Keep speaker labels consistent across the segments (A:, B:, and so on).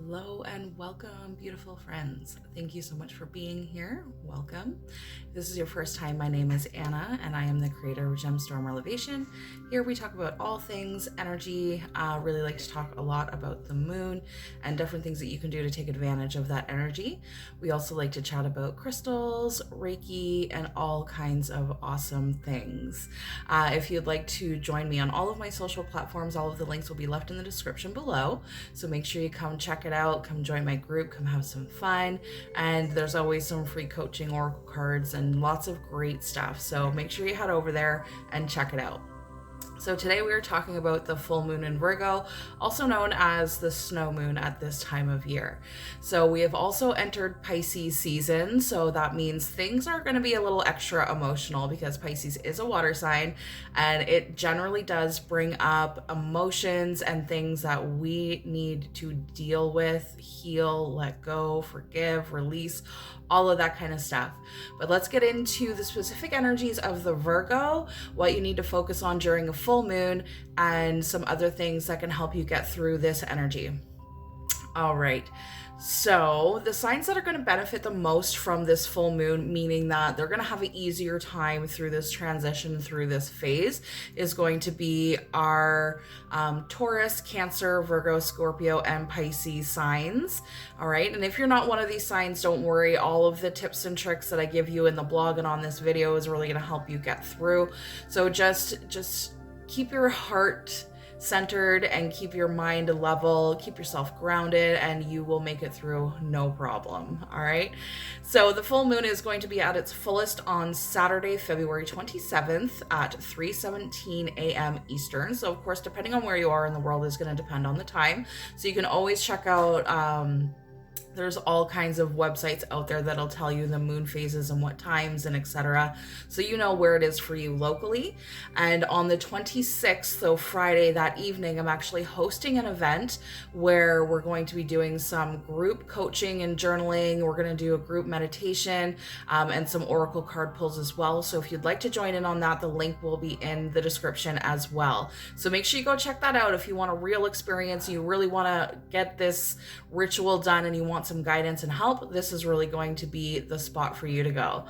A: Hello and welcome, beautiful friends. Thank you so much for being here. Welcome. If this is your first time, my name is Anna and I am the creator of Gemstorm Relevation. Here we talk about all things energy. Really like to talk a lot about the moon and different things that you can do to take advantage of that energy. We also like to chat about crystals, Reiki, and all kinds of awesome things. If you'd like to join me on all of my social platforms, all of the links will be left in the description below. So make sure you come check it out, come join my group, come have some fun. And there's always some free coaching, oracle cards, and lots of great stuff. So make sure you head over there and check it out. So today we are talking about the full moon in Virgo, also known as the snow moon at this time of year. So we have also entered Pisces season. So that means things are going to be a little extra emotional because Pisces is a water sign and it generally does bring up emotions and things that we need to deal with, heal, let go, forgive, release, all of that kind of stuff. But let's get into the specific energies of the Virgo, what you need to focus on during a full moon, and some other things that can help you get through this energy. All right. So the signs that are going to benefit the most from this full moon, meaning that they're going to have an easier time through this transition, through this phase, is going to be our Taurus, Cancer, Virgo, Scorpio, and Pisces signs. All right. And if you're not one of these signs, don't worry. All of the tips and tricks that I give you in the blog and on this video is really going to help you get through. So just keep your heart centered and keep your mind level, keep yourself grounded, and you will make it through no problem. All right. So the full moon is going to be at its fullest on Saturday, February 27th at 3:17 a.m. Eastern. So of course, depending on where you are in the world is going to depend on the time. So you can always check out, there's all kinds of websites out there that'll tell you the moon phases and what times and etc. So you know where it is for you locally. And on the 26th, so Friday, that evening, I'm actually hosting an event where we're going to be doing some group coaching and journaling. We're going to do a group meditation and some oracle card pulls as well. So if you'd like to join in on that, the link will be in the description as well. So make sure you go check that out if you want a real experience, you really want to get this ritual done and you want some guidance and help. This is really going to be the spot for you to go.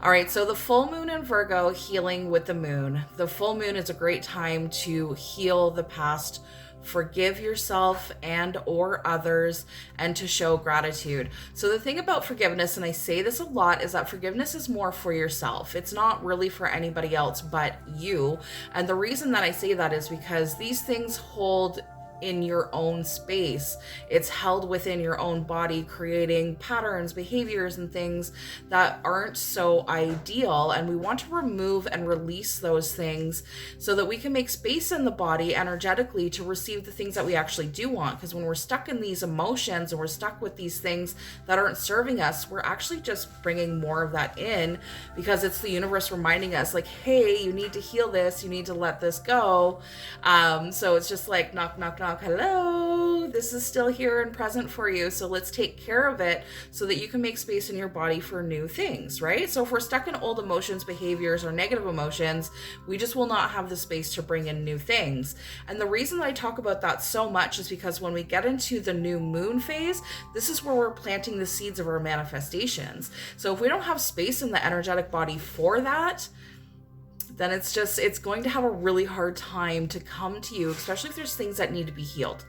A: All right, so the full moon in Virgo, healing with the moon. The full moon is a great time to heal the past, forgive yourself and or others, and to show gratitude. So the thing about forgiveness, and I say this a lot, is that forgiveness is more for yourself. It's not really for anybody else but you. And the reason that I say that is because these things hold in your own space. It's held within your own body, creating patterns, behaviors, and things that aren't so ideal. And we want to remove and release those things so that we can make space in the body energetically to receive the things that we actually do want. Because when we're stuck in these emotions and we're stuck with these things that aren't serving us, we're actually just bringing more of that in because it's the universe reminding us like, hey, you need to heal this, you need to let this go. So it's just like knock, knock, knock. Hello, this is still here and present for you. So let's take care of it so that you can make space in your body for new things, right? So if we're stuck in old emotions, behaviors, or negative emotions, we just will not have the space to bring in new things. And the reason that I talk about that so much is because when we get into the new moon phase, this is where we're planting the seeds of our manifestations. So if we don't have space in the energetic body for that, then it's going to have a really hard time to come to you, especially if there's things that need to be healed.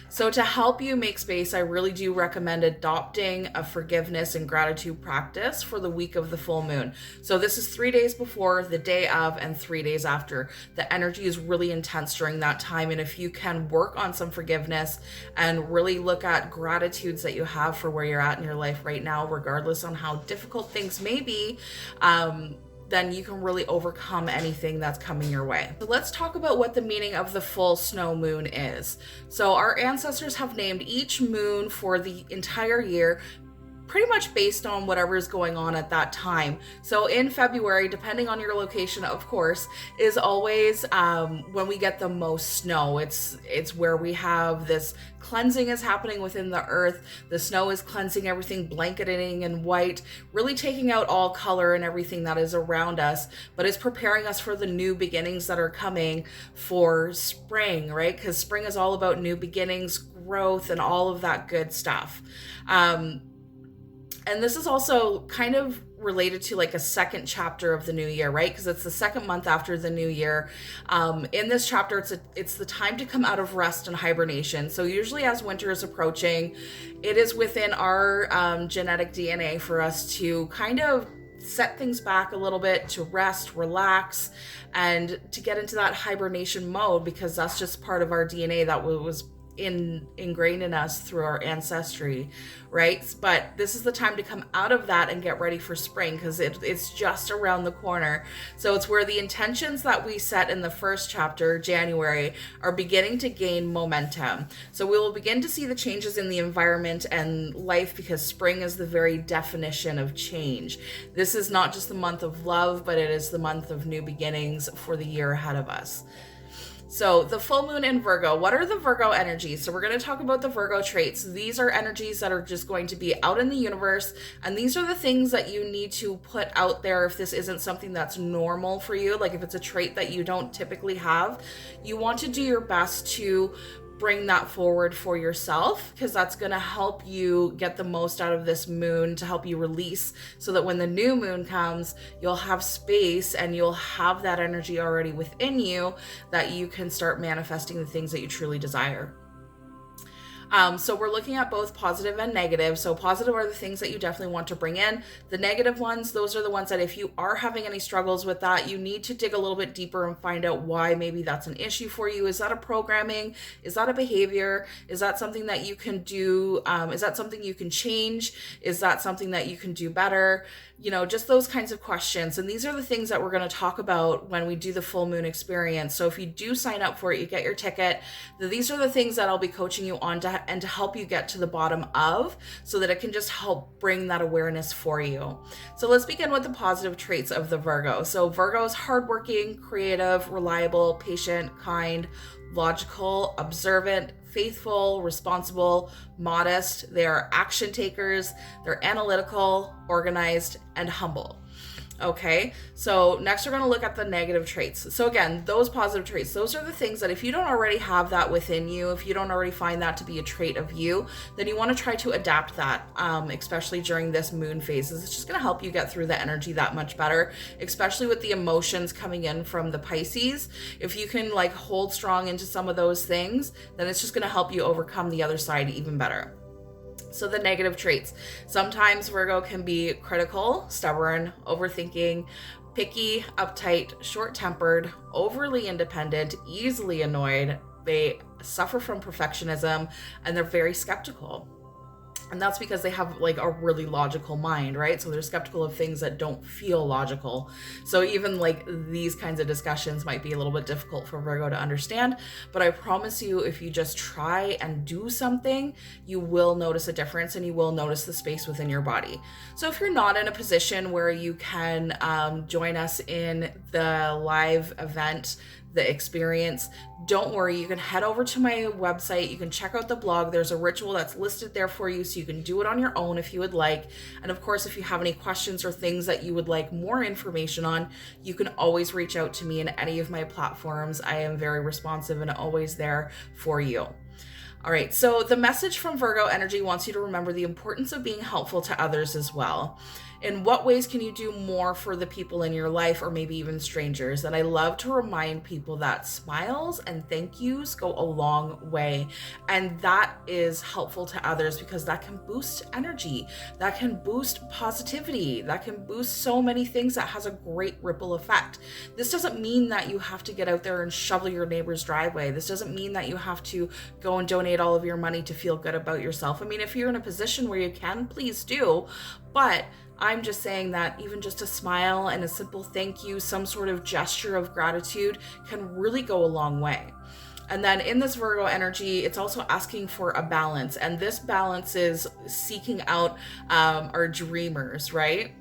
A: So to help you make space, I really do recommend adopting a forgiveness and gratitude practice for the week of the full moon. So this is 3 days before, the day of, and 3 days after. The energy is really intense during that time. And if you can work on some forgiveness and really look at gratitudes that you have for where you're at in your life right now, regardless on how difficult things may be, then you can really overcome anything that's coming your way. So let's talk about what the meaning of the full snow moon is. So our ancestors have named each moon for the entire year pretty much based on whatever is going on at that time. So in February, depending on your location, of course, is always when we get the most snow. It's where we have this cleansing is happening within the earth. The snow is cleansing everything, blanketing in white, really taking out all color and everything that is around us, but it's preparing us for the new beginnings that are coming for spring, right? Because spring is all about new beginnings, growth, and all of that good stuff. And this is also kind of related to like a second chapter of the new year, right? Because it's the second month after the new year. In this chapter, it's the time to come out of rest and hibernation. So usually as winter is approaching, it is within our genetic DNA for us to kind of set things back a little bit, to rest, relax, and to get into that hibernation mode, because that's just part of our DNA that was ingrained in us through our ancestry, right? But this is the time to come out of that and get ready for spring, because it's just around the corner. So it's where the intentions that we set in the first chapter, January, are beginning to gain momentum. So we will begin to see the changes in the environment and life, because spring is the very definition of change. This is not just the month of love, but it is the month of new beginnings for the year ahead of us. So the full moon in Virgo, what are the Virgo energies? So we're going to talk about the Virgo traits. These are energies that are just going to be out in the universe. And these are the things that you need to put out there if this isn't something that's normal for you. Like if it's a trait that you don't typically have, you want to do your best to bring that forward for yourself, because that's going to help you get the most out of this moon, to help you release, so that when the new moon comes, you'll have space and you'll have that energy already within you that you can start manifesting the things that you truly desire. So we're looking at both positive and negative. So positive are the things that you definitely want to bring in. The negative ones, those are the ones that if you are having any struggles with that, you need to dig a little bit deeper and find out why maybe that's an issue for you. Is that a programming? Is that a behavior? Is that something that you can do? Is that something you can change? Is that something that you can do better? You know, just those kinds of questions. And these are the things that we're going to talk about when we do the full moon experience. So if you do sign up for it, you get your ticket. These are the things that I'll be coaching you on to help you get to the bottom of, so that it can just help bring that awareness for you. So let's begin with the positive traits of the Virgo. So Virgo is hardworking, creative, reliable, patient, kind, logical, observant, faithful, responsible, modest. They are action takers. They're analytical, organized, and humble. Okay, so next we're going to look at the negative traits. So again, those positive traits, those are the things that if you don't already have that within you, if you don't already find that to be a trait of you, then you want to try to adapt that, especially during this moon phases. It's just going to help you get through the energy that much better, especially with the emotions coming in from the Pisces. If you can like hold strong into some of those things, then it's just going to help you overcome the other side even better. So the negative traits. Sometimes Virgo can be critical, stubborn, overthinking, picky, uptight, short-tempered, overly independent, easily annoyed. They suffer from perfectionism, and they're very skeptical. And that's because they have like a really logical mind, right? So they're skeptical of things that don't feel logical. So even like these kinds of discussions might be a little bit difficult for Virgo to understand, but I promise you, if you just try and do something, you will notice a difference, and you will notice the space within your body. So if you're not in a position where you can join us in the live event, the experience, don't worry, you can head over to my website, you can check out the blog. There's a ritual that's listed there for you, so you can do it on your own if you would like. And of course, if you have any questions or things that you would like more information on, you can always reach out to me in any of my platforms. I am very responsive and always there for you. All right, so the message from Virgo energy wants you to remember the importance of being helpful to others as well. In what ways can you do more for the people in your life, or maybe even strangers? And I love to remind people that smiles and thank yous go a long way. And that is helpful to others, because that can boost energy, that can boost positivity, that can boost so many things. That has a great ripple effect. This doesn't mean that you have to get out there and shovel your neighbor's driveway. This doesn't mean that you have to go and donate all of your money to feel good about yourself. I mean, if you're in a position where you can, please do. But I'm just saying that even just a smile and a simple thank you, some sort of gesture of gratitude, can really go a long way. And then in this Virgo energy, it's also asking for a balance. And this balance is seeking out our dreamers, right?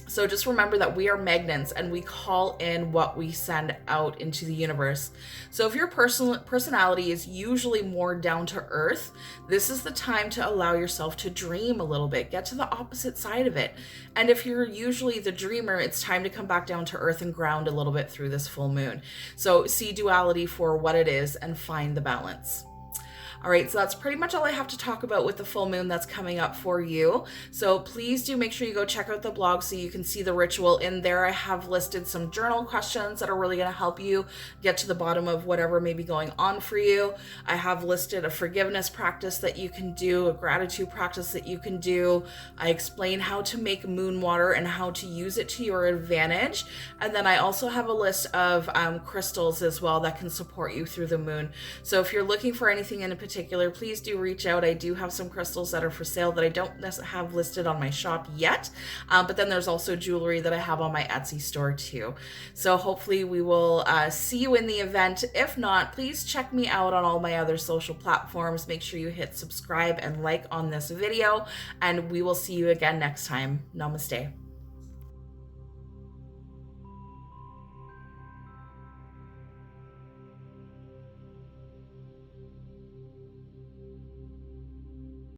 A: So just remember that we are magnets and we call in what we send out into the universe. So if your personality is usually more down to earth, this is the time to allow yourself to dream a little bit, get to the opposite side of it. And if you're usually the dreamer, it's time to come back down to earth and ground a little bit through this full moon. So see duality for what it is and find the balance. All right, so that's pretty much all I have to talk about with the full moon that's coming up for you. So please do make sure you go check out the blog so you can see the ritual in there. I have listed some journal questions that are really going to help you get to the bottom of whatever may be going on for you. I have listed a forgiveness practice that you can do, a gratitude practice that you can do. I explain how to make moon water and how to use it to your advantage. And then I also have a list of crystals as well that can support you through the moon. So if you're looking for anything in particular, please do reach out. I do have some crystals that are for sale that I don't have listed on my shop yet, but then there's also jewelry that I have on my Etsy store too. So hopefully we will see you in the event. If not, please check me out on all my other social platforms. Make sure you hit subscribe and like on this video, and we will see you again next time. Namaste.